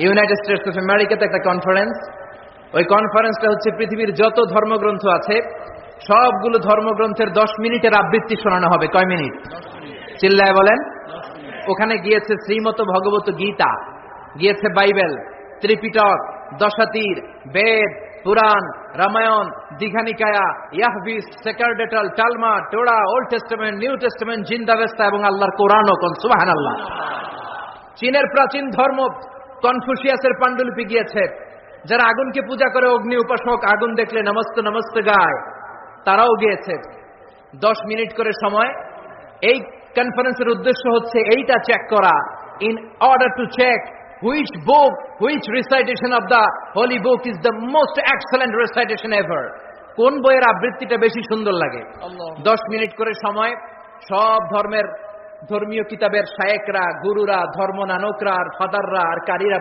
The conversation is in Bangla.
ইউনাইটেড স্টেটস অফ আমেরিকাতে একটা কনফারেন্স। ওই কনফারেন্সটা হচ্ছে পৃথিবীর যত ধর্মগ্রন্থ আছে সবগুলো ধর্মগ্রন্থের 10 মিনিটের আবৃত্তি শোনানো হবে। কয় মিনিট? চিল্লায় বলেন। ওখানে গিয়েছে শ্রীমত ভগবত গীতা, গিয়েছে বাইবেল, ত্রিপিটক, দশাতীর, বেদ, পুরাণ, রামায়ণ, দীঘানিকায়া, ইয়াহবিস, সেকারডেটাল, Talmud, Torah, Old Testament, New Testament, Zend Avesta এবং আল্লাহর কোরআনও। কোন সুবহানাল্লাহ। চীনের প্রাচীন ধর্ম কনফুসিয়াসের পাণ্ডুলিপি গিয়েছে। যারা আগুনকে পূজা করে, অগ্নি উপাসক, আগুন দেখলে নমস্তে নমস্তে গায়, তারাও গিয়েছে। 10 মিনিট করে সময়। এই কনফারেন্সের উদ্দেশ্য হচ্ছে এইটা চেক করা, in order to check which book, which recitation of the holy book is the most excellent recitation ever. কোন বইয়ের আবৃত্তিটা বেশি সুন্দর লাগে। 10 মিনিট করে সময়। সব ধর্মের ধর্মীয় কিতাবের শায়েকরা, গুরুরা, ধর্মনানকরা আর ফাদাররা আর কারীরা